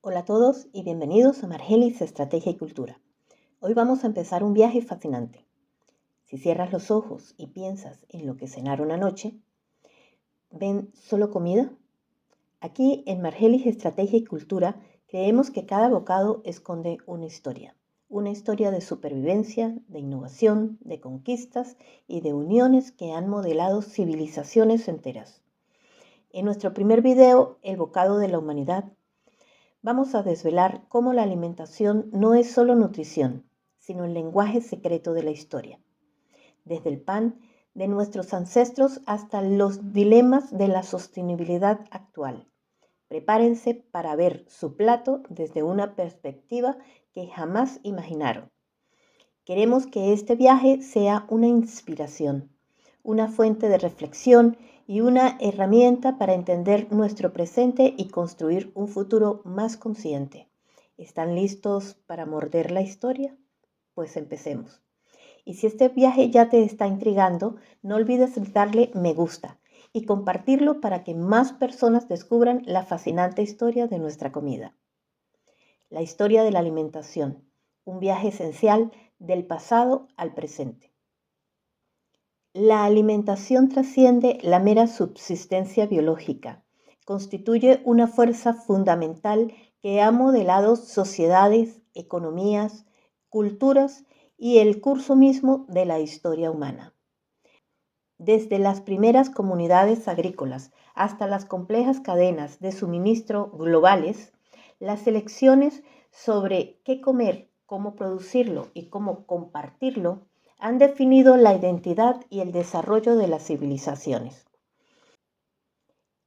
Hola a todos y bienvenidos a Margelis Estrategia y Cultura. Hoy vamos a empezar un viaje fascinante. Si cierras los ojos y piensas en lo que cenaron anoche, ¿ven solo comida? Aquí en Margelis Estrategia y Cultura creemos que cada bocado esconde una historia de supervivencia, de innovación, de conquistas y de uniones que han modelado civilizaciones enteras. En nuestro primer video, El bocado de la humanidad, vamos a desvelar cómo la alimentación no es solo nutrición, sino el lenguaje secreto de la historia. Desde el pan de nuestros ancestros hasta los dilemas de la sostenibilidad actual. Prepárense para ver su plato desde una perspectiva que jamás imaginaron. Queremos que este viaje sea una inspiración, una fuente de reflexión y una herramienta para entender nuestro presente y construir un futuro más consciente. ¿Están listos para morder la historia? Pues empecemos. Y si este viaje ya te está intrigando, no olvides darle me gusta y compartirlo para que más personas descubran la fascinante historia de nuestra comida. La historia de la alimentación, un viaje esencial del pasado al presente. La alimentación trasciende la mera subsistencia biológica. Constituye una fuerza fundamental que ha modelado sociedades, economías, culturas y el curso mismo de la historia humana. Desde las primeras comunidades agrícolas hasta las complejas cadenas de suministro globales, las elecciones sobre qué comer, cómo producirlo y cómo compartirlo han definido la identidad y el desarrollo de las civilizaciones.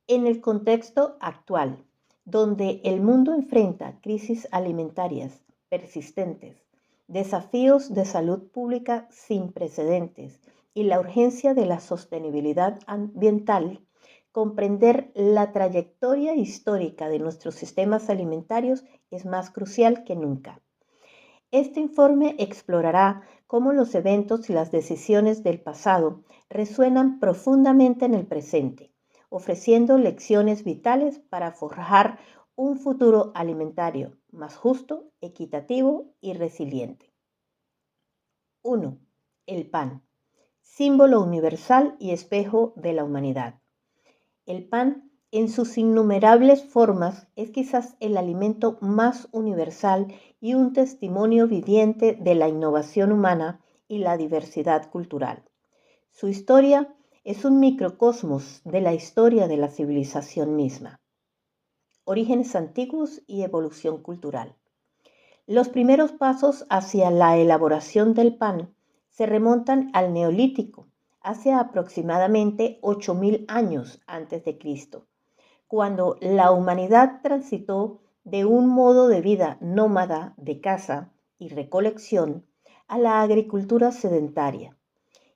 En el contexto actual, donde el mundo enfrenta crisis alimentarias persistentes, desafíos de salud pública sin precedentes y la urgencia de la sostenibilidad ambiental, comprender la trayectoria histórica de nuestros sistemas alimentarios es más crucial que nunca. Este informe explorará cómo los eventos y las decisiones del pasado resuenan profundamente en el presente, ofreciendo lecciones vitales para forjar un futuro alimentario más justo, equitativo y resiliente. 1. El pan, símbolo universal y espejo de la humanidad. El pan, en sus innumerables formas, es quizás el alimento más universal y un testimonio viviente de la innovación humana y la diversidad cultural. Su historia es un microcosmos de la historia de la civilización misma. Orígenes antiguos y evolución cultural. Los primeros pasos hacia la elaboración del pan se remontan al Neolítico, hace aproximadamente 8.000 años antes de Cristo, cuando la humanidad transitó de un modo de vida nómada de caza y recolección a la agricultura sedentaria.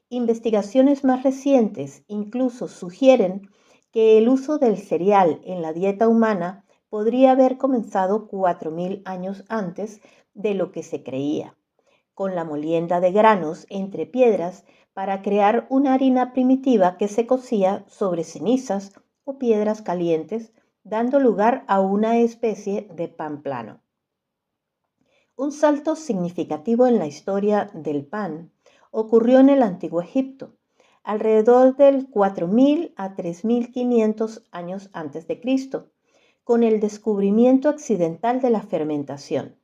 Investigaciones más recientes incluso sugieren que el uso del cereal en la dieta humana podría haber comenzado 4.000 años antes de lo que se creía, con la molienda de granos entre piedras para crear una harina primitiva que se cocía sobre cenizas o piedras calientes, dando lugar a una especie de pan plano. Un salto significativo en la historia del pan ocurrió en el Antiguo Egipto, alrededor del 4.000 a 3.500 años antes de Cristo, con el descubrimiento accidental de la fermentación.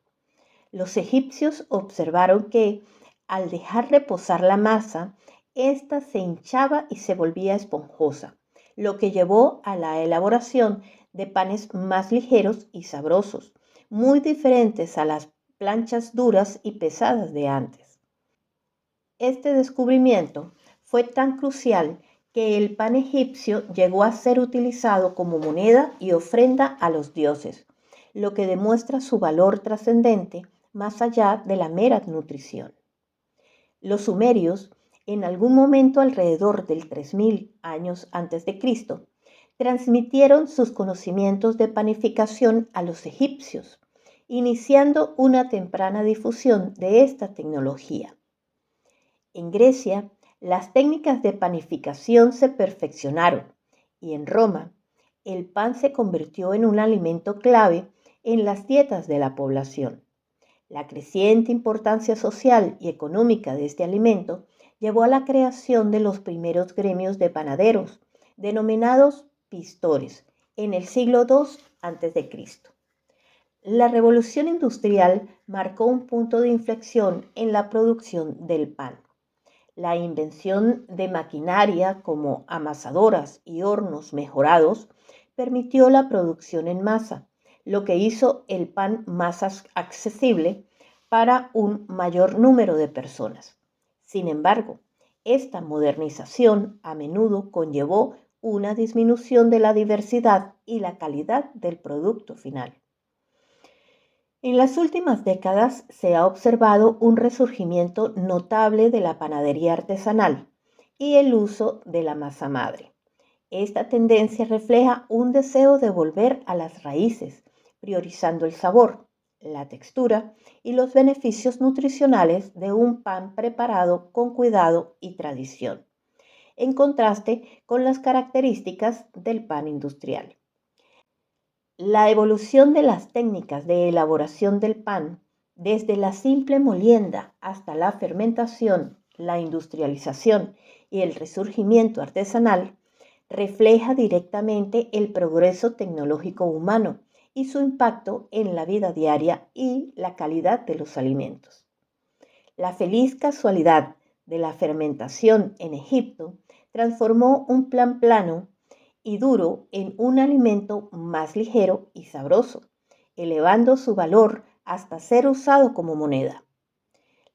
Los egipcios observaron que, al dejar reposar la masa, ésta se hinchaba y se volvía esponjosa, lo que llevó a la elaboración de panes más ligeros y sabrosos, muy diferentes a las planchas duras y pesadas de antes. Este descubrimiento fue tan crucial que el pan egipcio llegó a ser utilizado como moneda y ofrenda a los dioses, lo que demuestra su valor trascendente más allá de la mera nutrición. Los sumerios, en algún momento alrededor del 3.000 años antes de Cristo, transmitieron sus conocimientos de panificación a los egipcios, iniciando una temprana difusión de esta tecnología. En Grecia, las técnicas de panificación se perfeccionaron y en Roma, el pan se convirtió en un alimento clave en las dietas de la población. La creciente importancia social y económica de este alimento llevó a la creación de los primeros gremios de panaderos, denominados pistores, en el siglo II a.C. La revolución industrial marcó un punto de inflexión en la producción del pan. La invención de maquinaria como amasadoras y hornos mejorados permitió la producción en masa, lo que hizo el pan más accesible para un mayor número de personas. Sin embargo, esta modernización a menudo conllevó una disminución de la diversidad y la calidad del producto final. En las últimas décadas se ha observado un resurgimiento notable de la panadería artesanal y el uso de la masa madre. Esta tendencia refleja un deseo de volver a las raíces, priorizando el sabor, la textura y los beneficios nutricionales de un pan preparado con cuidado y tradición, en contraste con las características del pan industrial. La evolución de las técnicas de elaboración del pan, desde la simple molienda hasta la fermentación, la industrialización y el resurgimiento artesanal, refleja directamente el progreso tecnológico humano y su impacto en la vida diaria y la calidad de los alimentos. La feliz casualidad de la fermentación en Egipto transformó un pan plano y duro en un alimento más ligero y sabroso, elevando su valor hasta ser usado como moneda.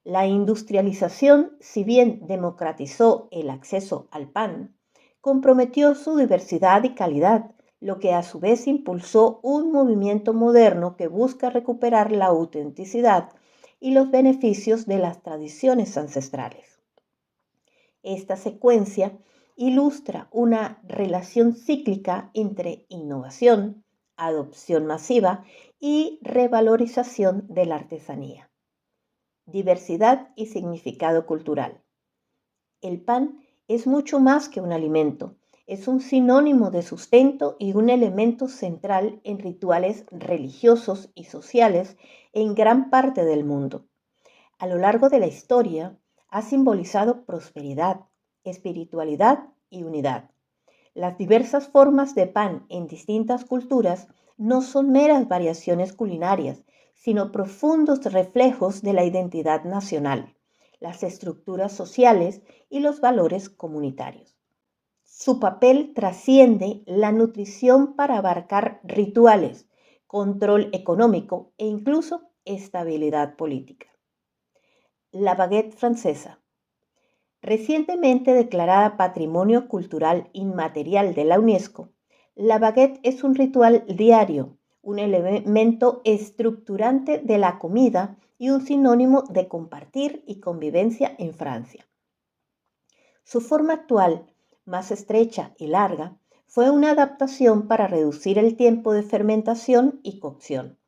La industrialización, si bien democratizó el acceso al pan, comprometió su diversidad y calidad, lo que a su vez impulsó un movimiento moderno que busca recuperar la autenticidad y los beneficios de las tradiciones ancestrales. Esta secuencia ilustra una relación cíclica entre innovación, adopción masiva y revalorización de la artesanía. Diversidad y significado cultural. El pan es mucho más que un alimento, es un sinónimo de sustento y un elemento central en rituales religiosos y sociales en gran parte del mundo. A lo largo de la historia, ha simbolizado prosperidad, espiritualidad y unidad. Las diversas formas de pan en distintas culturas no son meras variaciones culinarias, sino profundos reflejos de la identidad nacional, las estructuras sociales y los valores comunitarios. Su papel trasciende la nutrición para abarcar rituales, control económico e incluso estabilidad política. La baguette francesa. Recientemente declarada Patrimonio Cultural Inmaterial de la UNESCO, la baguette es un ritual diario, un elemento estructurante de la comida y un sinónimo de compartir y convivencia en Francia. Su forma actual, más estrecha y larga, fue una adaptación para reducir el tiempo de fermentación y cocción,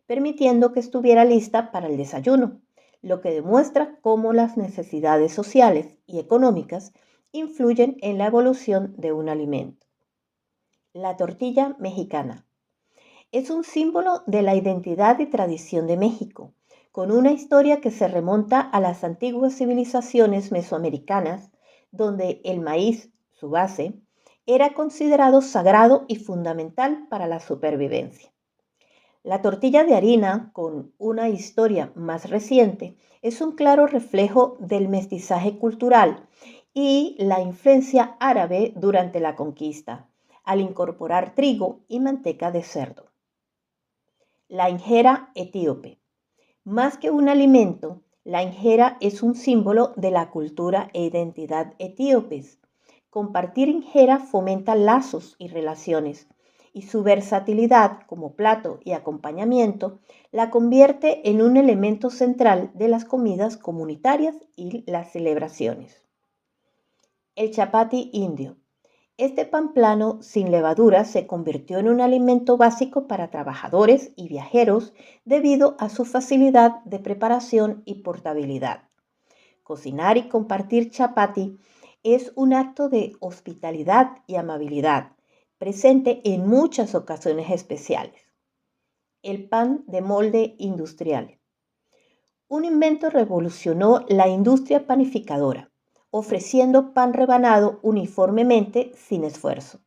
permitiendo que estuviera lista para el desayuno, lo que demuestra cómo las necesidades sociales y económicas influyen en la evolución de un alimento. La tortilla mexicana es un símbolo de la identidad y tradición de México, con una historia que se remonta a las antiguas civilizaciones mesoamericanas, donde el maíz, su base, era considerado sagrado y fundamental para la supervivencia. La tortilla de harina, con una historia más reciente, es un claro reflejo del mestizaje cultural y la influencia árabe durante la conquista, al incorporar trigo y manteca de cerdo. La injera etíope. Más que un alimento, la injera es un símbolo de la cultura e identidad etíopes. Compartir injera fomenta lazos y relaciones, y su versatilidad como plato y acompañamiento la convierte en un elemento central de las comidas comunitarias y las celebraciones. El chapati indio. Este pan plano sin levadura se convirtió en un alimento básico para trabajadores y viajeros debido a su facilidad de preparación y portabilidad. Cocinar y compartir chapati es un acto de hospitalidad y amabilidad, presente en muchas ocasiones especiales. el pan de molde industrial. Un invento revolucionó la industria panificadora, ofreciendo pan rebanado uniformemente sin esfuerzo.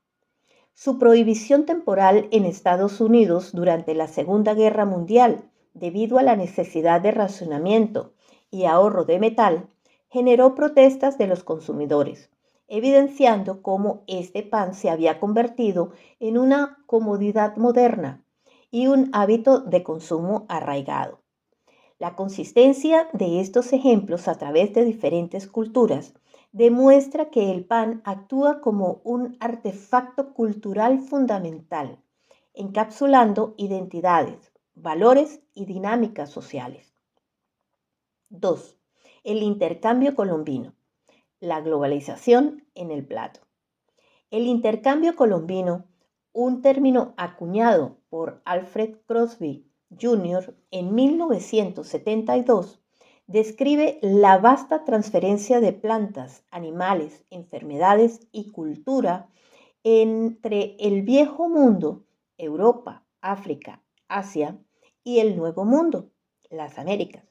Su prohibición temporal en Estados Unidos durante la Segunda Guerra Mundial, debido a la necesidad de racionamiento y ahorro de metal, generó protestas de los consumidores, evidenciando cómo este pan se había convertido en una comodidad moderna y un hábito de consumo arraigado. La consistencia de estos ejemplos a través de diferentes culturas demuestra que el pan actúa como un artefacto cultural fundamental, encapsulando identidades, valores y dinámicas sociales. 2. El intercambio colombino. La globalización en el plato. El intercambio colombino, un término acuñado por Alfred Crosby Jr. en 1972, describe la vasta transferencia de plantas, animales, enfermedades y cultura entre el Viejo Mundo, Europa, África, Asia, y el Nuevo Mundo, las Américas,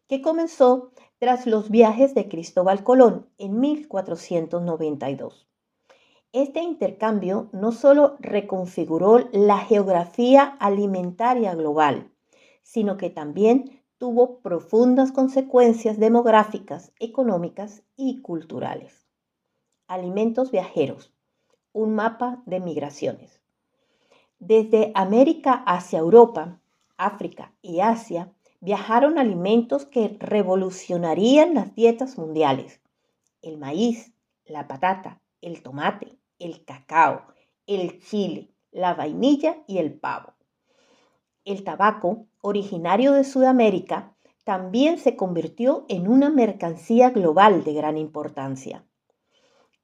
que comenzó tras los viajes de Cristóbal Colón en 1492. Este intercambio no solo reconfiguró la geografía alimentaria global, sino que también tuvo profundas consecuencias demográficas, económicas y culturales. Alimentos viajeros, un mapa de migraciones. Desde América hacia Europa, África y Asia, viajaron alimentos que revolucionarían las dietas mundiales. El maíz, la patata, el tomate, el cacao, el chile, la vainilla y el pavo. El tabaco, originario de Sudamérica, también se convirtió en una mercancía global de gran importancia.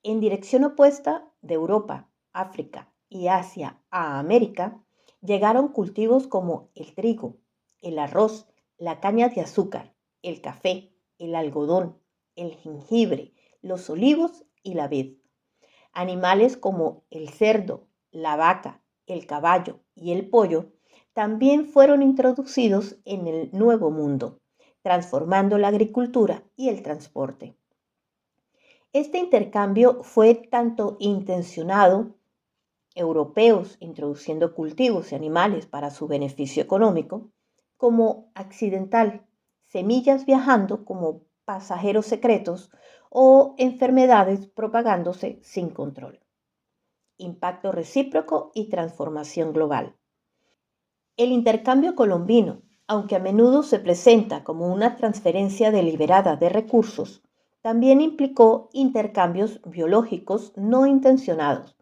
En dirección opuesta, de Europa, África y Asia a América, llegaron cultivos como el trigo, el arroz, la caña de azúcar, el café, el algodón, el jengibre, los olivos y la vid. Animales como el cerdo, la vaca, el caballo y el pollo también fueron introducidos en el Nuevo Mundo, transformando la agricultura y el transporte. Este intercambio fue tanto intencionado, europeos introduciendo cultivos y animales para su beneficio económico, como accidental, semillas viajando como pasajeros secretos o enfermedades propagándose sin control. Impacto recíproco y transformación global. El intercambio colombino, aunque a menudo se presenta como una transferencia deliberada de recursos, también implicó intercambios biológicos no intencionados,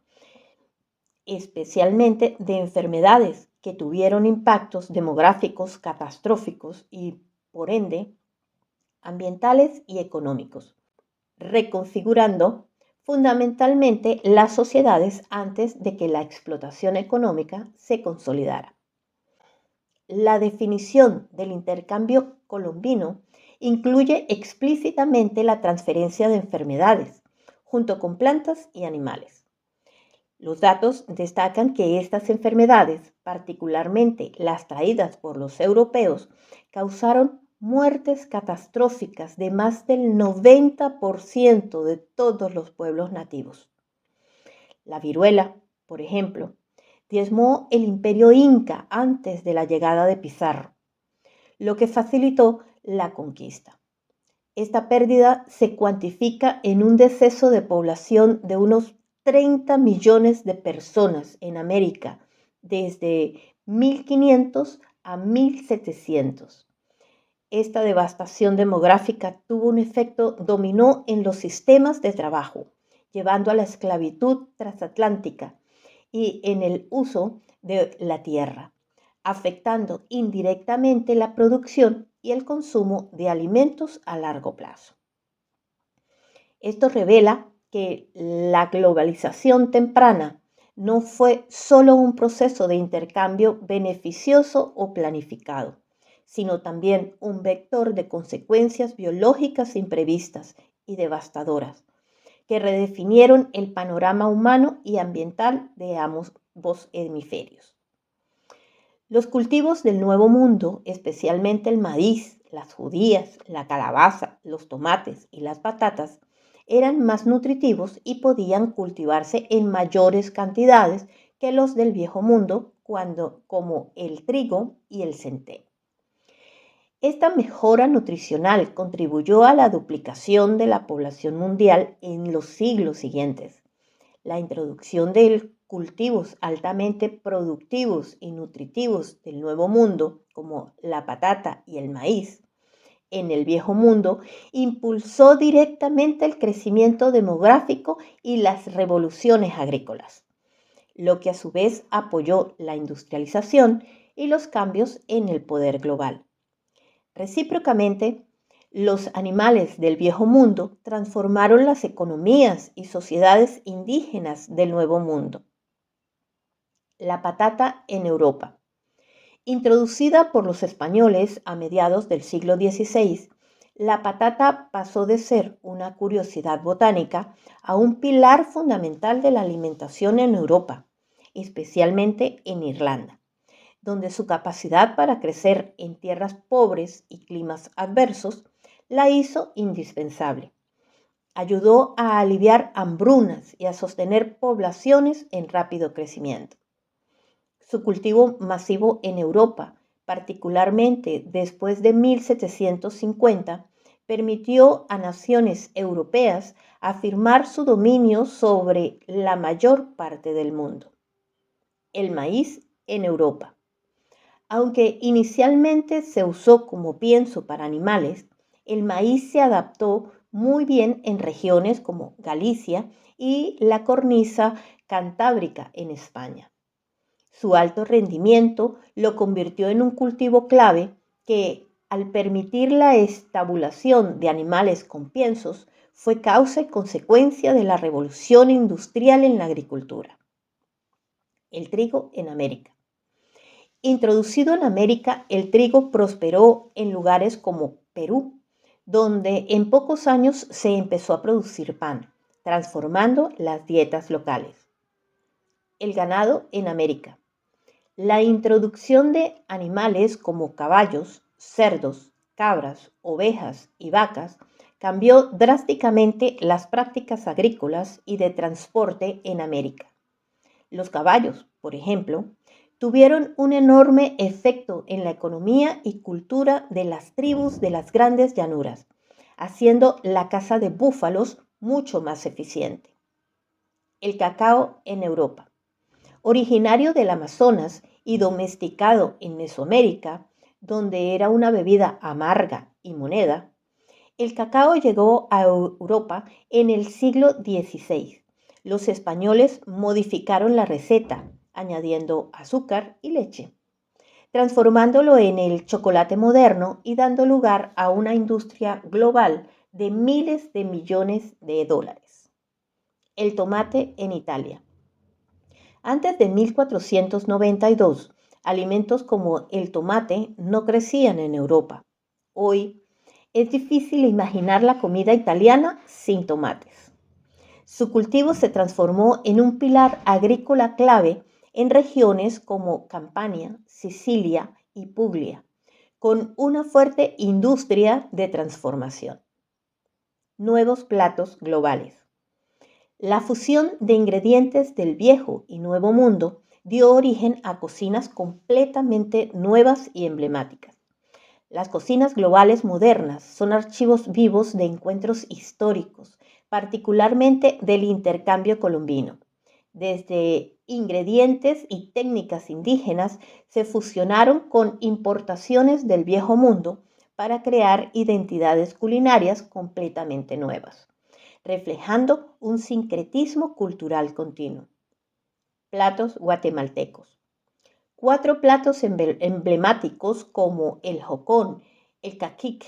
especialmente de enfermedades que tuvieron impactos demográficos catastróficos y, por ende, ambientales y económicos, reconfigurando fundamentalmente las sociedades antes de que la explotación económica se consolidara. La definición del intercambio colombino incluye explícitamente la transferencia de enfermedades, junto con plantas y animales. Los datos destacan que estas enfermedades, particularmente las traídas por los europeos, causaron muertes catastróficas de más del 90% de todos los pueblos nativos. La viruela, por ejemplo, diezmó el imperio inca antes de la llegada de Pizarro, lo que facilitó la conquista. Esta pérdida se cuantifica en un deceso de población de unos 30 millones de personas en América desde 1500 a 1700. Esta devastación demográfica tuvo un efecto dominó en los sistemas de trabajo, llevando a la esclavitud transatlántica y en el uso de la tierra, afectando indirectamente la producción y el consumo de alimentos a largo plazo. Esto revela que la globalización temprana no fue solo un proceso de intercambio beneficioso o planificado, sino también un vector de consecuencias biológicas imprevistas y devastadoras, que redefinieron el panorama humano y ambiental de ambos hemisferios. Los cultivos del Nuevo Mundo, especialmente el maíz, las judías, la calabaza, los tomates y las patatas, eran más nutritivos y podían cultivarse en mayores cantidades que los del Viejo Mundo, como el trigo y el centeno. Esta mejora nutricional contribuyó a la duplicación de la población mundial en los siglos siguientes. La introducción de cultivos altamente productivos y nutritivos del Nuevo Mundo, como la patata y el maíz, en el Viejo Mundo, impulsó directamente el crecimiento demográfico y las revoluciones agrícolas, lo que a su vez apoyó la industrialización y los cambios en el poder global. Recíprocamente, los animales del Viejo Mundo transformaron las economías y sociedades indígenas del Nuevo Mundo. La patata en Europa. Introducida por los españoles a mediados del siglo XVI, la patata pasó de ser una curiosidad botánica a un pilar fundamental de la alimentación en Europa, especialmente en Irlanda, donde su capacidad para crecer en tierras pobres y climas adversos la hizo indispensable. Ayudó a aliviar hambrunas y a sostener poblaciones en rápido crecimiento. Su cultivo masivo en Europa, particularmente después de 1750, permitió a naciones europeas afirmar su dominio sobre la mayor parte del mundo. El maíz en Europa. Aunque inicialmente se usó como pienso para animales, el maíz se adaptó muy bien en regiones como Galicia y la cornisa cantábrica en España. Su alto rendimiento lo convirtió en un cultivo clave que, al permitir la estabulación de animales con piensos, fue causa y consecuencia de la revolución industrial en la agricultura. El trigo en América. Introducido en América, el trigo prosperó en lugares como Perú, donde en pocos años se empezó a producir pan, transformando las dietas locales. El ganado en América. La introducción de animales como caballos, cerdos, cabras, ovejas y vacas cambió drásticamente las prácticas agrícolas y de transporte en América. Los caballos, por ejemplo, tuvieron un enorme efecto en la economía y cultura de las tribus de las grandes llanuras, haciendo la caza de búfalos mucho más eficiente. El cacao en Europa. Originario del Amazonas y domesticado en Mesoamérica, donde era una bebida amarga y moneda, el cacao llegó a Europa en el siglo XVI. Los españoles modificaron la receta, añadiendo azúcar y leche, transformándolo en el chocolate moderno y dando lugar a una industria global de miles de millones de dólares. El tomate en Italia. Antes de 1492, alimentos como el tomate no crecían en Europa. Hoy es difícil imaginar la comida italiana sin tomates. Su cultivo se transformó en un pilar agrícola clave en regiones como Campania, Sicilia y Puglia, con una fuerte industria de transformación. Nuevos platos globales. La fusión de ingredientes del Viejo y Nuevo Mundo dio origen a cocinas completamente nuevas y emblemáticas. Las cocinas globales modernas son archivos vivos de encuentros históricos, particularmente del intercambio colombino. Desde ingredientes y técnicas indígenas se fusionaron con importaciones del Viejo Mundo para crear identidades culinarias completamente nuevas, reflejando un sincretismo cultural continuo. Platos guatemaltecos. 4 platos emblemáticos como el jocón, el caquic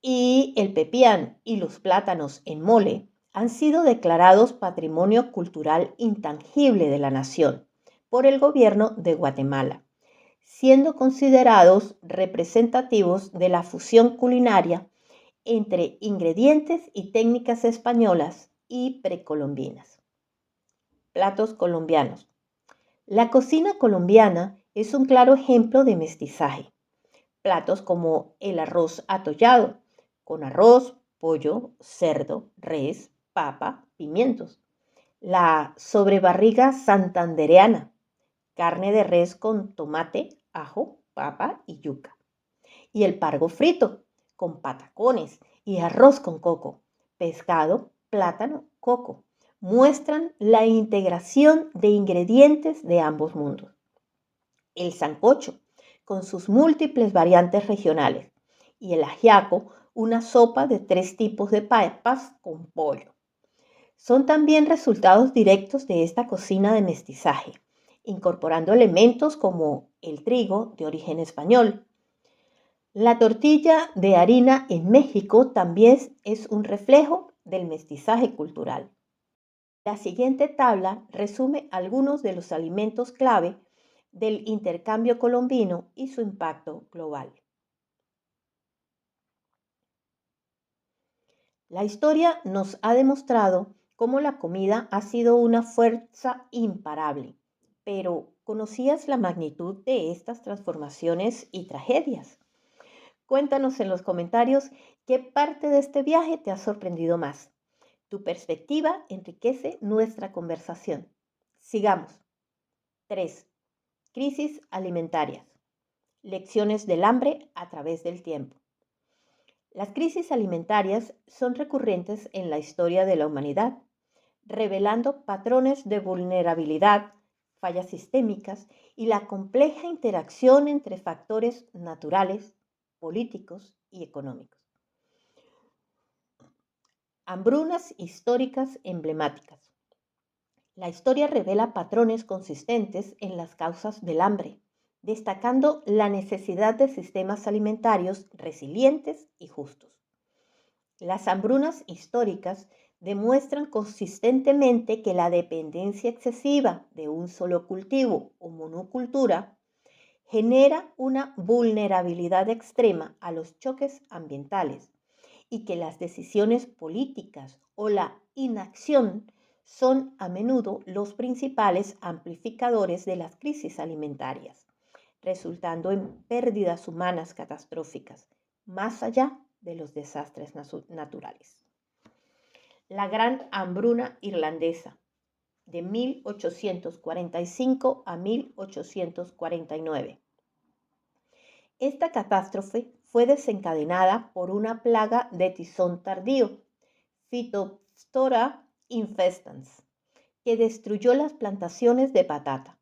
y el pepián y los plátanos en mole han sido declarados Patrimonio Cultural Intangible de la Nación por el gobierno de Guatemala, siendo considerados representativos de la fusión culinaria entre ingredientes y técnicas españolas y precolombinas. Platos colombianos. La cocina colombiana es un claro ejemplo de mestizaje. Platos como el arroz atollado, con arroz, pollo, cerdo, res, papa, pimientos. La sobrebarriga santandereana, carne de res con tomate, ajo, papa y yuca. Y el pargo frito, con patacones y arroz con coco, pescado, plátano, coco. Muestran la integración de ingredientes de ambos mundos. El sancocho, con sus múltiples variantes regionales. Y el ajiaco, una sopa de 3 tipos de papas con pollo. Son también resultados directos de esta cocina de mestizaje, incorporando elementos como el trigo de origen español. La tortilla de harina en México también es un reflejo del mestizaje cultural. La siguiente tabla resume algunos de los alimentos clave del intercambio colombino y su impacto global. La historia nos ha demostrado cómo la comida ha sido una fuerza imparable, pero ¿conocías la magnitud de estas transformaciones y tragedias? Cuéntanos en los comentarios qué parte de este viaje te ha sorprendido más. Tu perspectiva enriquece nuestra conversación. Sigamos. 3. Crisis alimentarias. Lecciones del hambre a través del tiempo. Las crisis alimentarias son recurrentes en la historia de la humanidad, revelando patrones de vulnerabilidad, fallas sistémicas y la compleja interacción entre factores naturales, políticos y económicos. Hambrunas históricas emblemáticas. La historia revela patrones consistentes en las causas del hambre, destacando la necesidad de sistemas alimentarios resilientes y justos. Las hambrunas históricas demuestran consistentemente que la dependencia excesiva de un solo cultivo o monocultura genera una vulnerabilidad extrema a los choques ambientales y que las decisiones políticas o la inacción son a menudo los principales amplificadores de las crisis alimentarias, resultando en pérdidas humanas catastróficas, más allá de los desastres naturales. La Gran Hambruna Irlandesa, de 1845 a 1849. Esta catástrofe fue desencadenada por una plaga de tizón tardío, Phytophthora infestans, que destruyó las plantaciones de patata,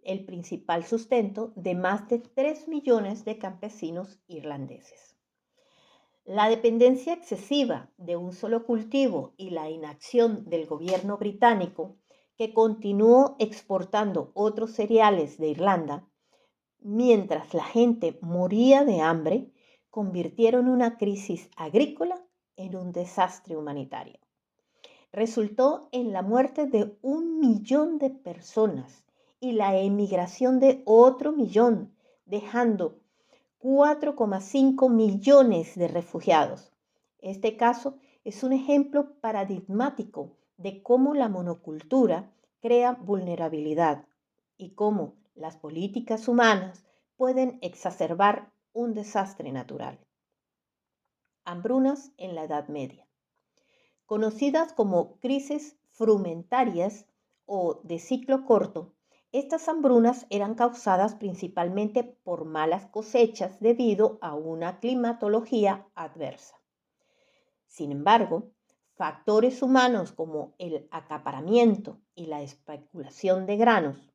el principal sustento de más de 3 millones de campesinos irlandeses. La dependencia excesiva de un solo cultivo y la inacción del gobierno británico, que continuó exportando otros cereales de Irlanda, mientras la gente moría de hambre, convirtieron una crisis agrícola en un desastre humanitario. Resultó en la muerte de 1 millón de personas y la emigración de otro millón, dejando 4,5 millones de refugiados. Este caso es un ejemplo paradigmático de cómo la monocultura crea vulnerabilidad y cómo las políticas humanas pueden exacerbar un desastre natural. Hambrunas en la Edad Media. Conocidas como crisis frumentarias o de ciclo corto, estas hambrunas eran causadas principalmente por malas cosechas debido a una climatología adversa. Sin embargo, factores humanos como el acaparamiento y la especulación de granos,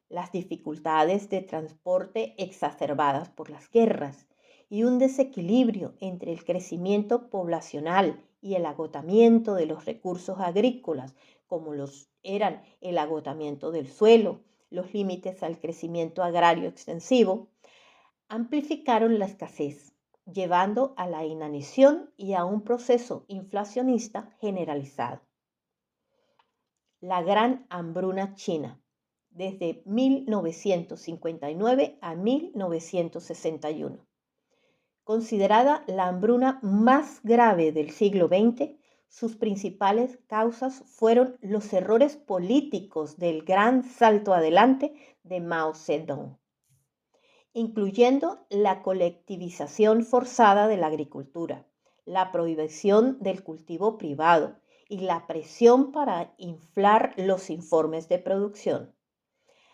las dificultades de transporte exacerbadas por las guerras y un desequilibrio entre el crecimiento poblacional y el agotamiento de los recursos agrícolas, como los eran el agotamiento del suelo, los límites al crecimiento agrario extensivo, amplificaron la escasez, llevando a la inanición y a un proceso inflacionista generalizado. La Gran Hambruna China, desde 1959 a 1961. Considerada la hambruna más grave del siglo XX, sus principales causas fueron los errores políticos del gran salto adelante de Mao Zedong, incluyendo la colectivización forzada de la agricultura, la prohibición del cultivo privado y la presión para inflar los informes de producción.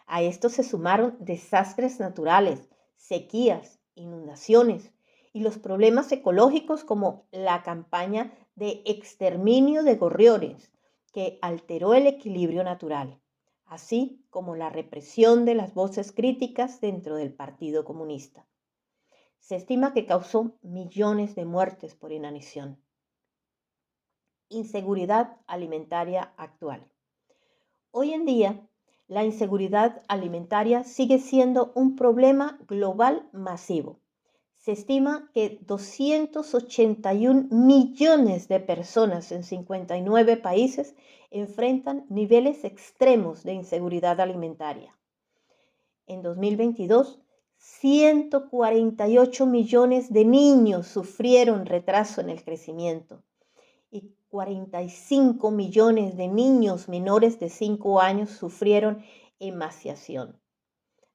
A esto se sumaron desastres naturales, sequías, inundaciones y los problemas ecológicos como la campaña de exterminio de gorriones, que alteró el equilibrio natural, así como la represión de las voces críticas dentro del Partido Comunista. Se estima que causó millones de muertes por inanición. Inseguridad alimentaria actual. Hoy en día, la inseguridad alimentaria sigue siendo un problema global masivo. Se estima que 281 millones de personas en 59 países enfrentan niveles extremos de inseguridad alimentaria. En 2022, 148 millones de niños sufrieron retraso en el crecimiento y 45 millones de niños menores de 5 años sufrieron emaciación.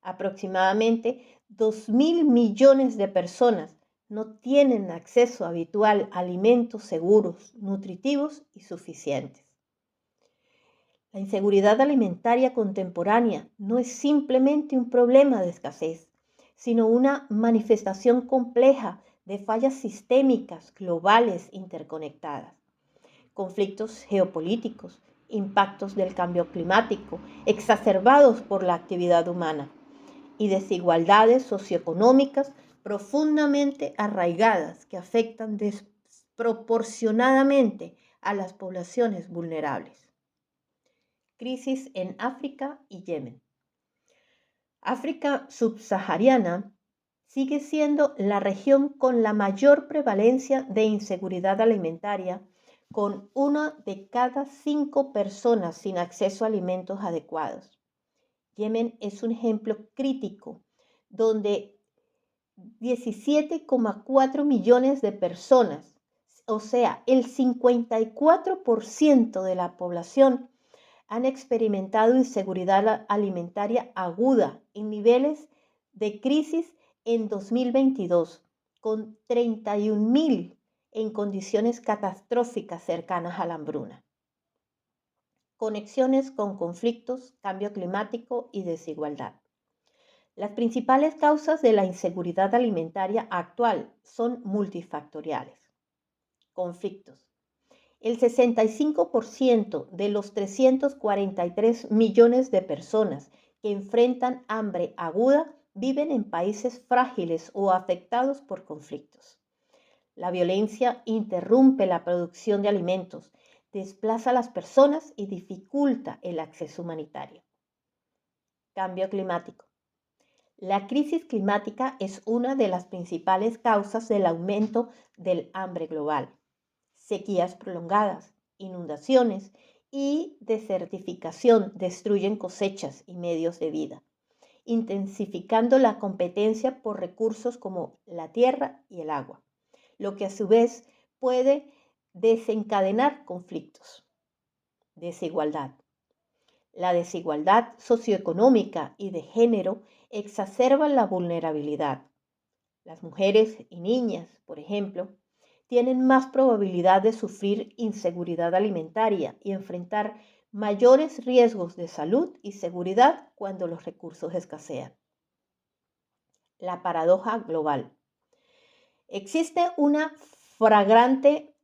Aproximadamente 2.000 millones de personas no tienen acceso habitual a alimentos seguros, nutritivos y suficientes. La inseguridad alimentaria contemporánea no es simplemente un problema de escasez, sino una manifestación compleja de fallas sistémicas globales interconectadas. Conflictos geopolíticos, impactos del cambio climático exacerbados por la actividad humana y desigualdades socioeconómicas profundamente arraigadas que afectan desproporcionadamente a las poblaciones vulnerables. Crisis en África y Yemen. África subsahariana sigue siendo la región con la mayor prevalencia de inseguridad alimentaria, con 1 de cada 5 personas sin acceso a alimentos adecuados. Yemen es un ejemplo crítico, donde 17,4 millones de personas, o sea, el 54% de la población, han experimentado inseguridad alimentaria aguda en niveles de crisis en 2022, con 31.000 en condiciones catastróficas cercanas a la hambruna. Conexiones con conflictos, cambio climático y desigualdad. Las principales causas de la inseguridad alimentaria actual son multifactoriales. Conflictos. El 65% de los 343 millones de personas que enfrentan hambre aguda viven en países frágiles o afectados por conflictos. La violencia interrumpe la producción de alimentos, desplaza a las personas y dificulta el acceso humanitario. Cambio climático. La crisis climática es una de las principales causas del aumento del hambre global. Sequías prolongadas, inundaciones y desertificación destruyen cosechas y medios de vida, intensificando la competencia por recursos como la tierra y el agua, lo que a su vez puede desencadenar conflictos. Desigualdad. La desigualdad socioeconómica y de género exacerba la vulnerabilidad. Las mujeres y niñas, por ejemplo, tienen más probabilidad de sufrir inseguridad alimentaria y enfrentar mayores riesgos de salud y seguridad cuando los recursos escasean. La paradoja global. Existe una flagrante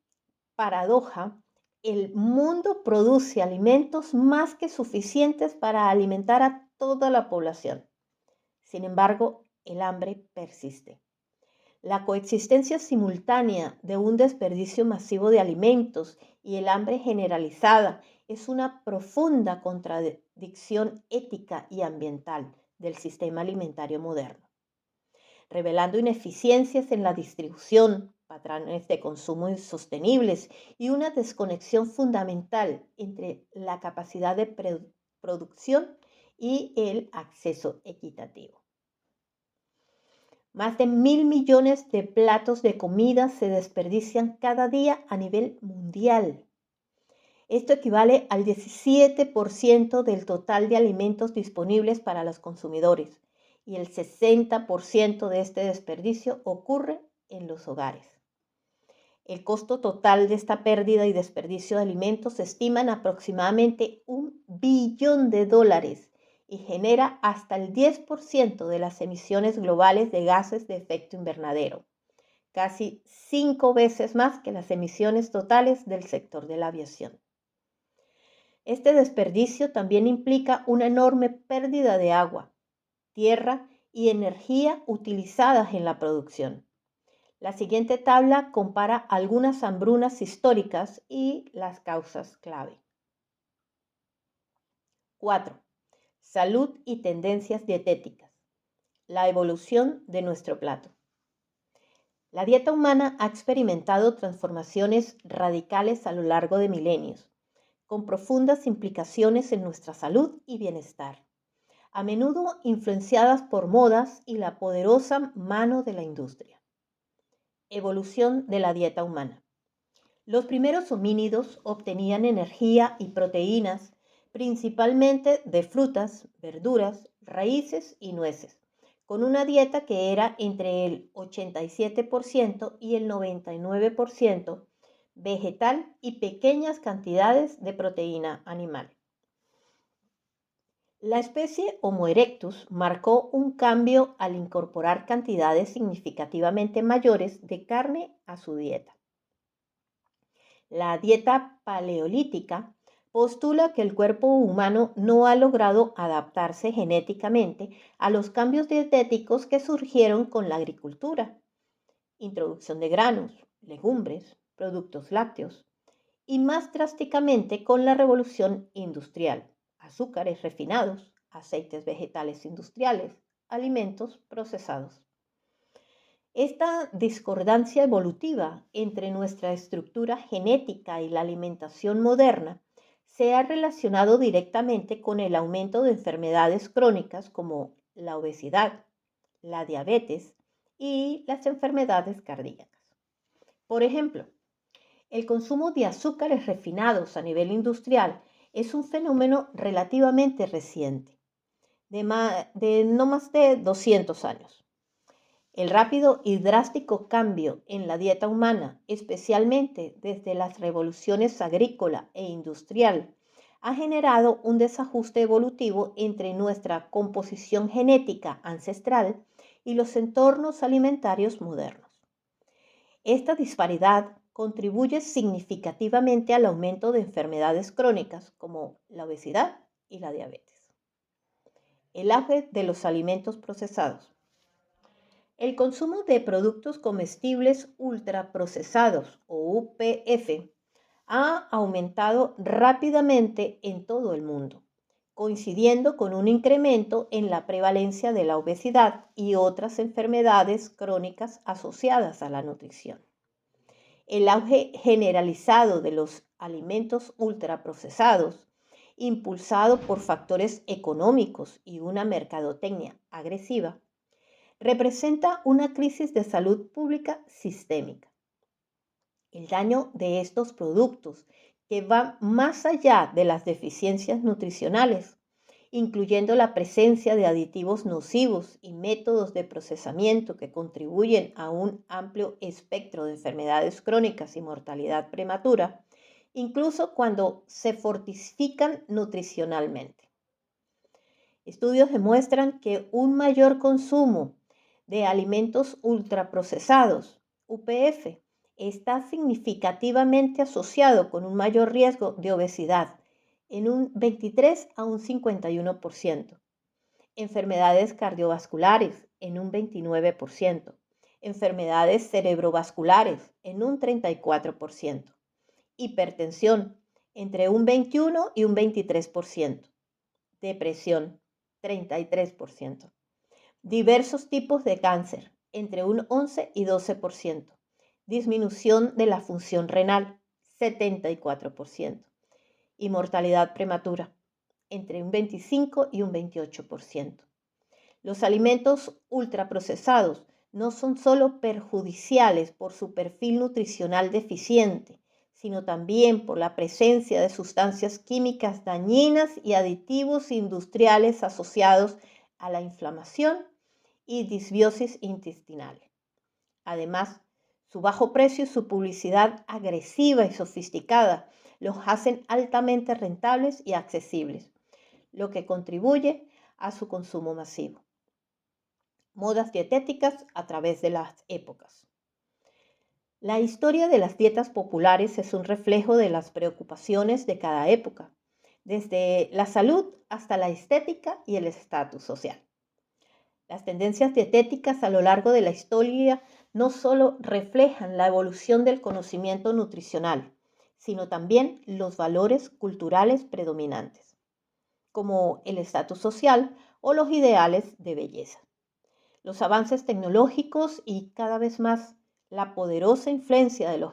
paradoja. El mundo produce alimentos más que suficientes para alimentar a toda la población. Sin embargo, el hambre persiste. La coexistencia simultánea de un desperdicio masivo de alimentos y el hambre generalizada es una profunda contradicción ética y ambiental del sistema alimentario moderno, revelando ineficiencias en la distribución, patrones de consumo insostenibles y una desconexión fundamental entre la capacidad de producción y el acceso equitativo. Más de 1.000 millones de platos de comida se desperdician cada día a nivel mundial. Esto equivale al 17% del total de alimentos disponibles para los consumidores y el 60% de este desperdicio ocurre en los hogares. El costo total de esta pérdida y desperdicio de alimentos se estima en aproximadamente $1 billón y genera hasta el 10% de las emisiones globales de gases de efecto invernadero, casi 5 veces más que las emisiones totales del sector de la aviación. Este desperdicio también implica una enorme pérdida de agua, tierra y energía utilizadas en la producción. La siguiente tabla compara algunas hambrunas históricas y las causas clave. 4. Salud y tendencias dietéticas. La evolución de nuestro plato. La dieta humana ha experimentado transformaciones radicales a lo largo de milenios, con profundas implicaciones en nuestra salud y bienestar, a menudo influenciadas por modas y la poderosa mano de la industria. Evolución de la dieta humana. Los primeros homínidos obtenían energía y proteínas principalmente de frutas, verduras, raíces y nueces, con una dieta que era entre el 87% y el 99% vegetal y pequeñas cantidades de proteína animal. La especie Homo erectus marcó un cambio al incorporar cantidades significativamente mayores de carne a su dieta. La dieta paleolítica postula que el cuerpo humano no ha logrado adaptarse genéticamente a los cambios dietéticos que surgieron con la agricultura, introducción de granos, legumbres, productos lácteos y más drásticamente con la revolución industrial, azúcares refinados, aceites vegetales industriales, alimentos procesados. Esta discordancia evolutiva entre nuestra estructura genética y la alimentación moderna se ha relacionado directamente con el aumento de enfermedades crónicas como la obesidad, la diabetes y las enfermedades cardíacas. Por ejemplo, el consumo de azúcares refinados a nivel industrial es un fenómeno relativamente reciente, de no más de 200 años. El rápido y drástico cambio en la dieta humana, especialmente desde las revoluciones agrícola e industrial, ha generado un desajuste evolutivo entre nuestra composición genética ancestral y los entornos alimentarios modernos. Esta disparidad contribuye significativamente al aumento de enfermedades crónicas como la obesidad y la diabetes. El auge de los alimentos procesados. El consumo de productos comestibles ultraprocesados o UPF ha aumentado rápidamente en todo el mundo, coincidiendo con un incremento en la prevalencia de la obesidad y otras enfermedades crónicas asociadas a la nutrición. El auge generalizado de los alimentos ultraprocesados, impulsado por factores económicos y una mercadotecnia agresiva, representa una crisis de salud pública sistémica. El daño de estos productos, que va más allá de las deficiencias nutricionales, incluyendo la presencia de aditivos nocivos y métodos de procesamiento que contribuyen a un amplio espectro de enfermedades crónicas y mortalidad prematura, incluso cuando se fortifican nutricionalmente. Estudios demuestran que un mayor consumo de alimentos ultraprocesados, UPF, está significativamente asociado con un mayor riesgo de obesidad en un 23 a un 51%, enfermedades cardiovasculares en un 29%, enfermedades cerebrovasculares en un 34%, hipertensión entre un 21 y un 23%, depresión 33%. Diversos tipos de cáncer, entre un 11 y 12%. Disminución de la función renal, 74%. Y mortalidad prematura, entre un 25 y un 28%. Los alimentos ultraprocesados no son solo perjudiciales por su perfil nutricional deficiente, sino también por la presencia de sustancias químicas dañinas y aditivos industriales asociados a la inflamación y disbiosis intestinal. Además, su bajo precio y su publicidad agresiva y sofisticada los hacen altamente rentables y accesibles, lo que contribuye a su consumo masivo. Modas dietéticas a través de las épocas. La historia de las dietas populares es un reflejo de las preocupaciones de cada época, desde la salud hasta la estética y el estatus social. Las tendencias dietéticas a lo largo de la historia no solo reflejan la evolución del conocimiento nutricional, sino también los valores culturales predominantes, como el estatus social o los ideales de belleza. Los avances tecnológicos y cada vez más la poderosa influencia de los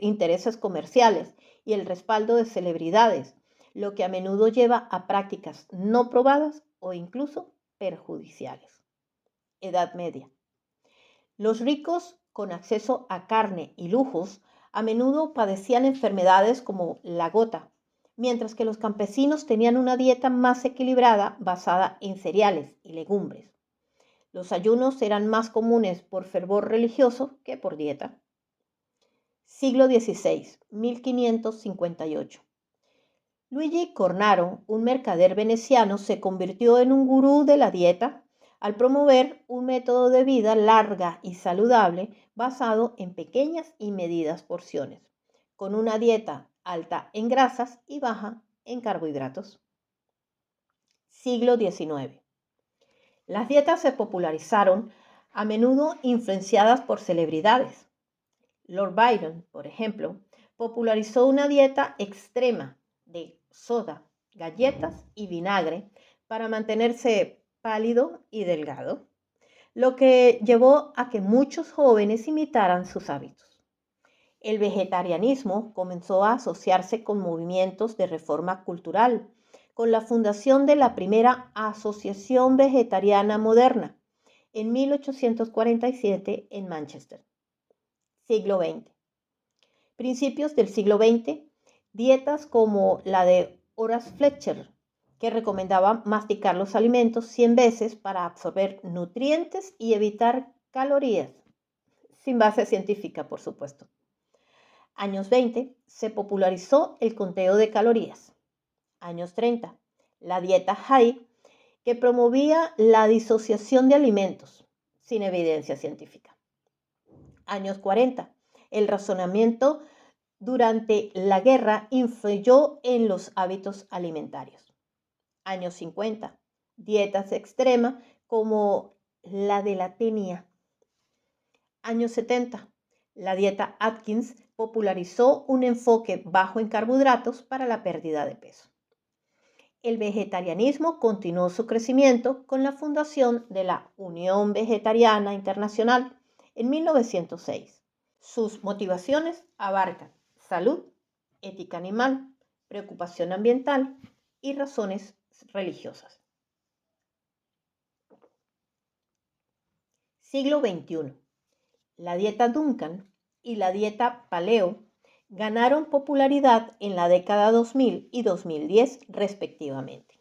intereses comerciales y el respaldo de celebridades, lo que a menudo lleva a prácticas no probadas o incluso perjudiciales. Edad Media. Los ricos con acceso a carne y lujos a menudo padecían enfermedades como la gota, mientras que los campesinos tenían una dieta más equilibrada basada en cereales y legumbres. Los ayunos eran más comunes por fervor religioso que por dieta. Siglo XVI, 1558. Luigi Cornaro, un mercader veneciano, se convirtió en un gurú de la dieta al promover un método de vida larga y saludable basado en pequeñas y medidas porciones, con una dieta alta en grasas y baja en carbohidratos. Siglo XIX. Las dietas se popularizaron a menudo influenciadas por celebridades. Lord Byron, por ejemplo, popularizó una dieta extrema de soda, galletas y vinagre para mantenerse pálido y delgado, lo que llevó a que muchos jóvenes imitaran sus hábitos. El vegetarianismo comenzó a asociarse con movimientos de reforma cultural, con la fundación de la primera Asociación Vegetariana Moderna en 1847 en Manchester. Siglo XX. Principios del siglo XX, dietas como la de Horace Fletcher, que recomendaba masticar los alimentos 100 veces para absorber nutrientes y evitar calorías, sin base científica, por supuesto. Años 20, se popularizó el conteo de calorías. Años 30, la dieta High, que promovía la disociación de alimentos, sin evidencia científica. Años 40, el razonamiento durante la guerra influyó en los hábitos alimentarios. Años 50, dietas extremas como la de la tenia. Años 70, la dieta Atkins popularizó un enfoque bajo en carbohidratos para la pérdida de peso. El vegetarianismo continuó su crecimiento con la fundación de la Unión Vegetariana Internacional en 1906. Sus motivaciones abarcan salud, ética animal, preocupación ambiental y razones religiosas. Siglo XXI. La dieta Duncan y la dieta Paleo ganaron popularidad en la década 2000 y 2010 respectivamente.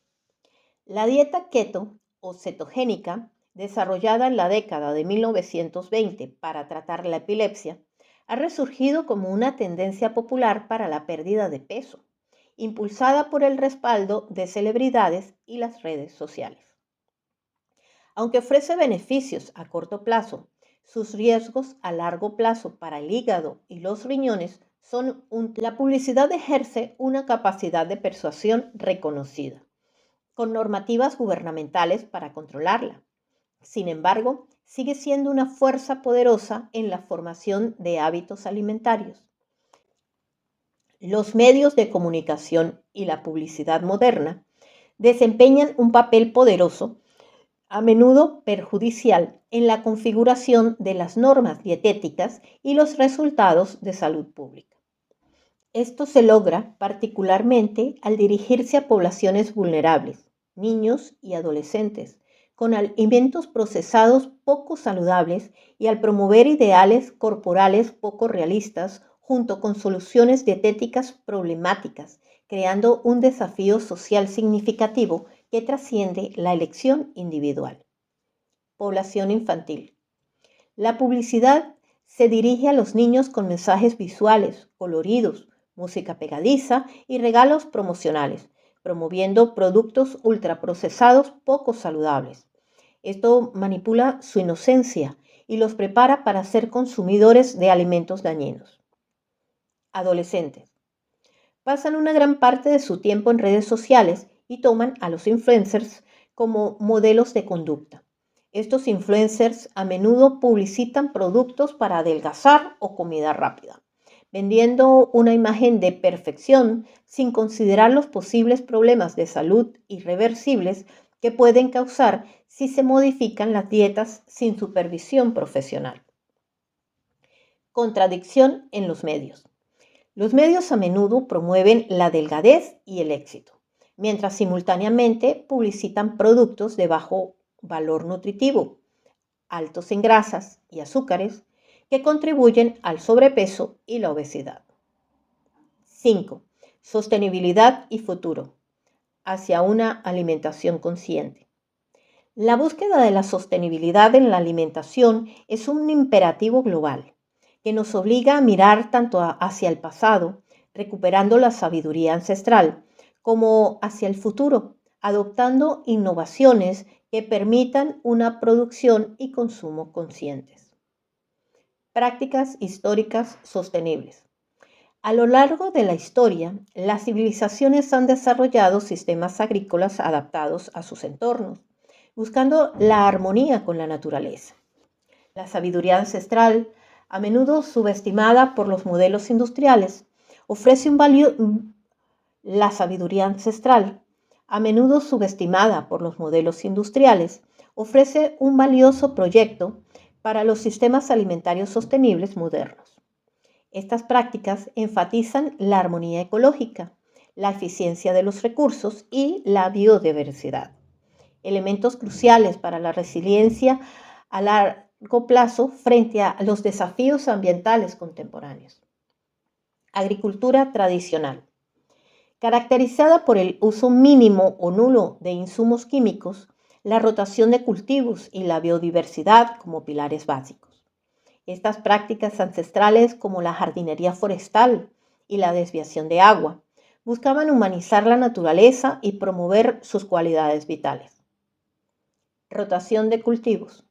La dieta keto o cetogénica, desarrollada en la década de 1920 para tratar la epilepsia, ha resurgido como una tendencia popular para la pérdida de peso, impulsada por el respaldo de celebridades y las redes sociales. Aunque ofrece beneficios a corto plazo, sus riesgos a largo plazo para el hígado y los riñones la publicidad ejerce una capacidad de persuasión reconocida, con normativas gubernamentales para controlarla. Sin embargo, sigue siendo una fuerza poderosa en la formación de hábitos alimentarios. Los medios de comunicación y la publicidad moderna desempeñan un papel poderoso, a menudo perjudicial, en la configuración de las normas dietéticas y los resultados de salud pública. Esto se logra particularmente al dirigirse a poblaciones vulnerables, niños y adolescentes, con alimentos procesados poco saludables y al promover ideales corporales poco realistas junto con soluciones dietéticas problemáticas, creando un desafío social significativo que trasciende la elección individual. Población infantil. La publicidad se dirige a los niños con mensajes visuales, coloridos, música pegadiza y regalos promocionales, promoviendo productos ultraprocesados poco saludables. Esto manipula su inocencia y los prepara para ser consumidores de alimentos dañinos. Adolescentes. Pasan una gran parte de su tiempo en redes sociales y toman a los influencers como modelos de conducta. Estos influencers a menudo publicitan productos para adelgazar o comida rápida, vendiendo una imagen de perfección sin considerar los posibles problemas de salud irreversibles que pueden causar si se modifican las dietas sin supervisión profesional. Contradicción en los medios. Los medios a menudo promueven la delgadez y el éxito, mientras simultáneamente publicitan productos de bajo valor nutritivo, altos en grasas y azúcares, que contribuyen al sobrepeso y la obesidad. 5. Sostenibilidad y futuro. Hacia una alimentación consciente. La búsqueda de la sostenibilidad en la alimentación es un imperativo global que nos obliga a mirar tanto hacia el pasado, recuperando la sabiduría ancestral, como hacia el futuro, adoptando innovaciones que permitan una producción y consumo conscientes. Prácticas históricas sostenibles. A lo largo de la historia, las civilizaciones han desarrollado sistemas agrícolas adaptados a sus entornos, buscando la armonía con la naturaleza. La sabiduría ancestral, a menudo subestimada por los modelos industriales, ofrece La sabiduría ancestral, a menudo subestimada por los modelos industriales, ofrece un valioso proyecto para los sistemas alimentarios sostenibles modernos. Estas prácticas enfatizan la armonía ecológica, la eficiencia de los recursos y la biodiversidad, elementos cruciales para la resiliencia a largo plazo frente a los desafíos ambientales contemporáneos. Agricultura tradicional. Caracterizada por el uso mínimo o nulo de insumos químicos, la rotación de cultivos y la biodiversidad como pilares básicos. Estas prácticas ancestrales, como la jardinería forestal y la desviación de agua, buscaban humanizar la naturaleza y promover sus cualidades vitales. Rotación de cultivos.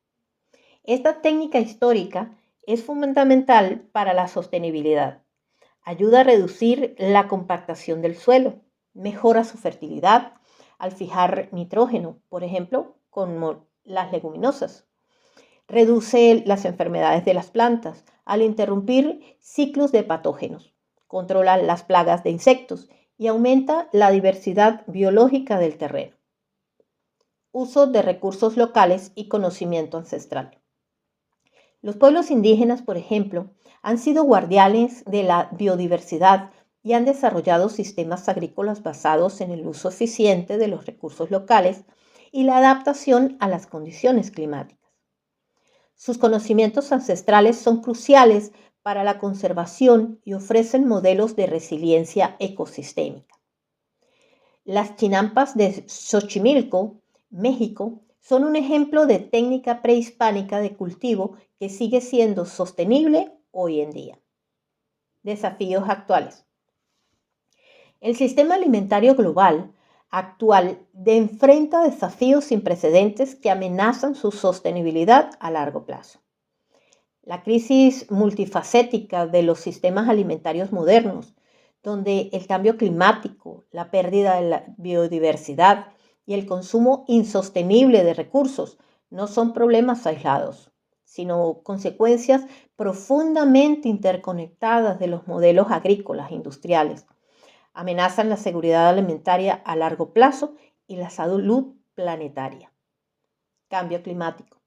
Esta técnica histórica es fundamental para la sostenibilidad. Ayuda a reducir la compactación del suelo, mejora su fertilidad al fijar nitrógeno, por ejemplo, con las leguminosas. Reduce las enfermedades de las plantas al interrumpir ciclos de patógenos, controla las plagas de insectos y aumenta la diversidad biológica del terreno. Uso de recursos locales y conocimiento ancestral. Los pueblos indígenas, por ejemplo, han sido guardianes de la biodiversidad y han desarrollado sistemas agrícolas basados en el uso eficiente de los recursos locales y la adaptación a las condiciones climáticas. Sus conocimientos ancestrales son cruciales para la conservación y ofrecen modelos de resiliencia ecosistémica. Las chinampas de Xochimilco, México, son un ejemplo de técnica prehispánica de cultivo que sigue siendo sostenible hoy en día. Desafíos actuales. El sistema alimentario global actual enfrenta desafíos sin precedentes que amenazan su sostenibilidad a largo plazo. La crisis multifacética de los sistemas alimentarios modernos, donde el cambio climático, la pérdida de la biodiversidad y el consumo insostenible de recursos no son problemas aislados, sino consecuencias profundamente interconectadas de los modelos agrícolas industriales. Amenazan la seguridad alimentaria a largo plazo y la salud planetaria. Cambio climático.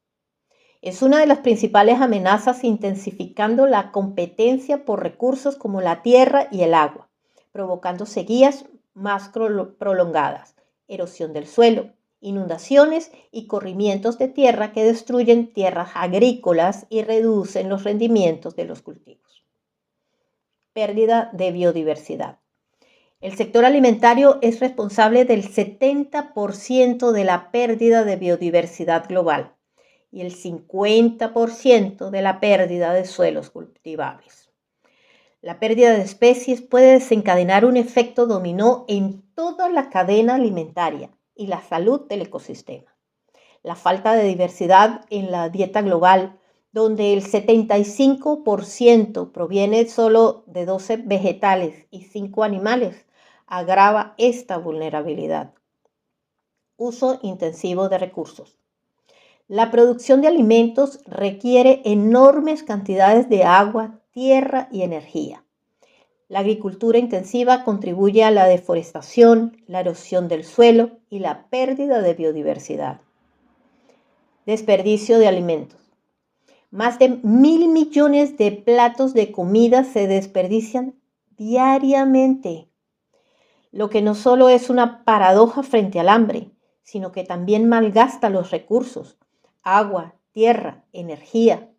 Es una de las principales amenazas, intensificando la competencia por recursos como la tierra y el agua, provocando sequías más prolongadas, erosión del suelo, inundaciones y corrimientos de tierra que destruyen tierras agrícolas y reducen los rendimientos de los cultivos. Pérdida de biodiversidad. El sector alimentario es responsable del 70% de la pérdida de biodiversidad global y el 50% de la pérdida de suelos cultivables. La pérdida de especies puede desencadenar un efecto dominó en toda la cadena alimentaria y la salud del ecosistema. La falta de diversidad en la dieta global, donde el 75% proviene solo de 12 vegetales y 5 animales, agrava esta vulnerabilidad. Uso intensivo de recursos. La producción de alimentos requiere enormes cantidades de agua, tierra y energía. La agricultura intensiva contribuye a la deforestación, la erosión del suelo y la pérdida de biodiversidad. Desperdicio de alimentos. Más de 1.000 millones de platos de comida se desperdician diariamente, lo que no solo es una paradoja frente al hambre, sino que también malgasta los recursos, agua, tierra, energía,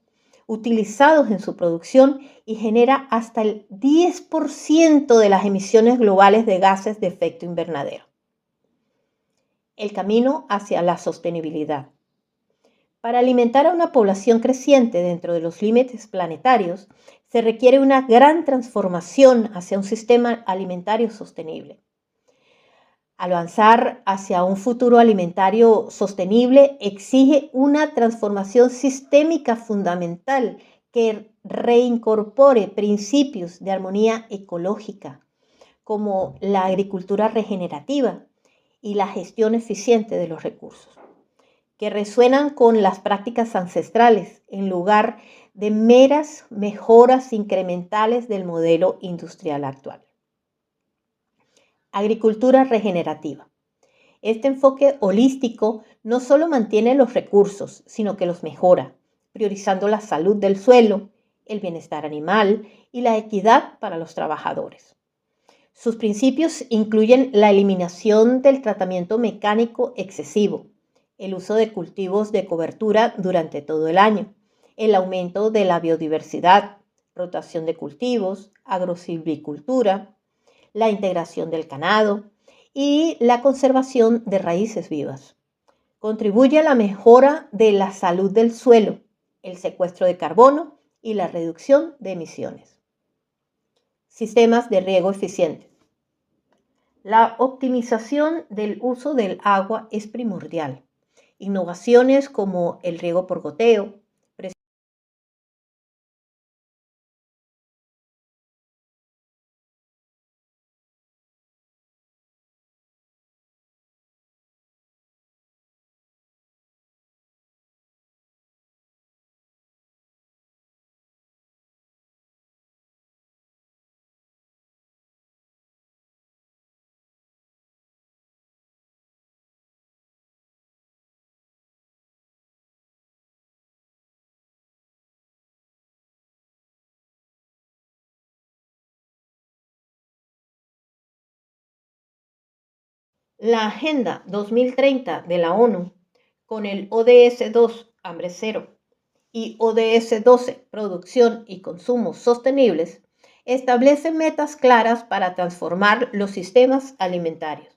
utilizados en su producción y genera hasta el 10% de las emisiones globales de gases de efecto invernadero. El camino hacia la sostenibilidad. Para alimentar a una población creciente dentro de los límites planetarios, se requiere una gran transformación hacia un sistema alimentario sostenible. Avanzar hacia un futuro alimentario sostenible exige una transformación sistémica fundamental que reincorpore principios de armonía ecológica, como la agricultura regenerativa y la gestión eficiente de los recursos, que resuenan con las prácticas ancestrales en lugar de meras mejoras incrementales del modelo industrial actual. Agricultura regenerativa. Este enfoque holístico no solo mantiene los recursos, sino que los mejora, priorizando la salud del suelo, el bienestar animal y la equidad para los trabajadores. Sus principios incluyen la eliminación del tratamiento mecánico excesivo, el uso de cultivos de cobertura durante todo el año, el aumento de la biodiversidad, rotación de cultivos, agrosilvicultura, la integración del ganado y la conservación de raíces vivas. Contribuye a la mejora de la salud del suelo, el secuestro de carbono y la reducción de emisiones. Sistemas de riego eficientes. La optimización del uso del agua es primordial. Innovaciones como el riego por goteo, la Agenda 2030 de la ONU, con el ODS 2, hambre cero, y ODS 12, producción y consumo sostenibles, establece metas claras para transformar los sistemas alimentarios,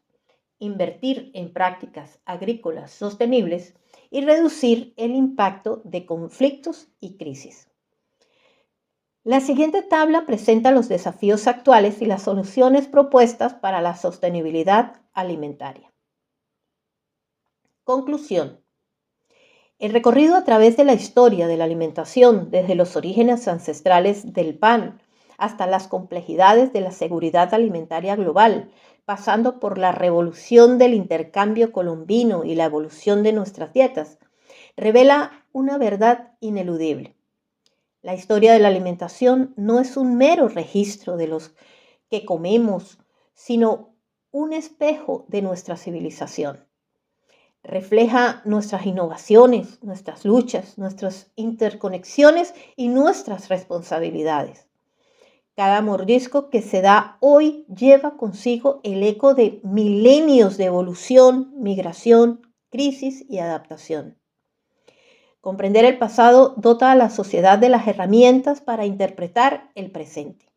invertir en prácticas agrícolas sostenibles y reducir el impacto de conflictos y crisis. La siguiente tabla presenta los desafíos actuales y las soluciones propuestas para la sostenibilidad alimentaria. Conclusión. El recorrido a través de la historia de la alimentación, desde los orígenes ancestrales del pan hasta las complejidades de la seguridad alimentaria global, pasando por la revolución del intercambio colombino y la evolución de nuestras dietas, revela una verdad ineludible. La historia de la alimentación no es un mero registro de los que comemos, sino un espejo de nuestra civilización. Refleja nuestras innovaciones, nuestras luchas, nuestras interconexiones y nuestras responsabilidades. Cada mordisco que se da hoy lleva consigo el eco de milenios de evolución, migración, crisis y adaptación. Comprender el pasado dota a la sociedad de las herramientas para interpretar el presente.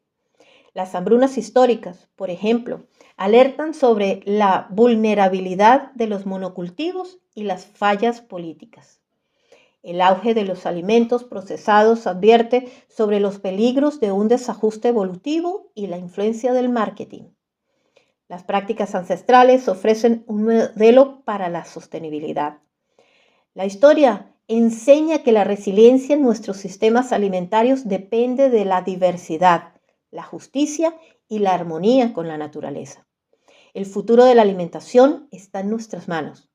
Las hambrunas históricas, por ejemplo, alertan sobre la vulnerabilidad de los monocultivos y las fallas políticas. El auge de los alimentos procesados advierte sobre los peligros de un desajuste evolutivo y la influencia del marketing. Las prácticas ancestrales ofrecen un modelo para la sostenibilidad. La historia enseña que la resiliencia en nuestros sistemas alimentarios depende de la diversidad, la justicia y la armonía con la naturaleza. El futuro de la alimentación está en nuestras manos.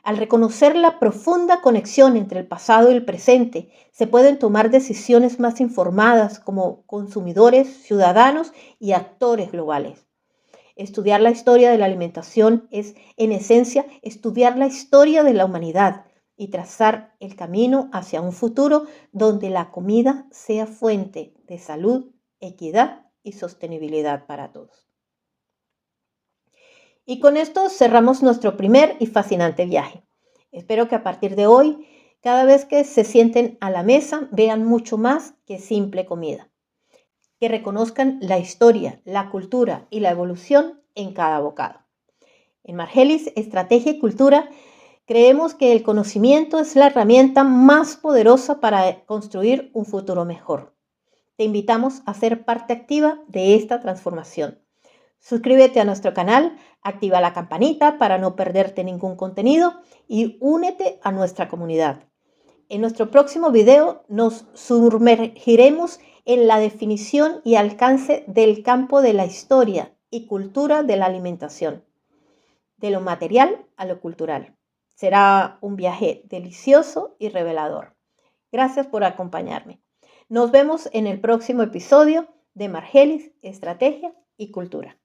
Al reconocer la profunda conexión entre el pasado y el presente, se pueden tomar decisiones más informadas como consumidores, ciudadanos y actores globales. Estudiar la historia de la alimentación es, en esencia, estudiar la historia de la humanidad y trazar el camino hacia un futuro donde la comida sea fuente de salud, equidad y sostenibilidad para todos. Y con esto cerramos nuestro primer y fascinante viaje. Espero que a partir de hoy, cada vez que se sienten a la mesa, vean mucho más que simple comida. Que reconozcan la historia, la cultura y la evolución en cada bocado. En Margelis Estrategia y Cultura creemos que el conocimiento es la herramienta más poderosa para construir un futuro mejor. Te invitamos a ser parte activa de esta transformación. Suscríbete a nuestro canal, activa la campanita para no perderte ningún contenido y únete a nuestra comunidad. En nuestro próximo video nos sumergiremos en la definición y alcance del campo de la historia y cultura de la alimentación, de lo material a lo cultural. Será un viaje delicioso y revelador. Gracias por acompañarme. Nos vemos en el próximo episodio de Margelis, Estrategia y Cultura.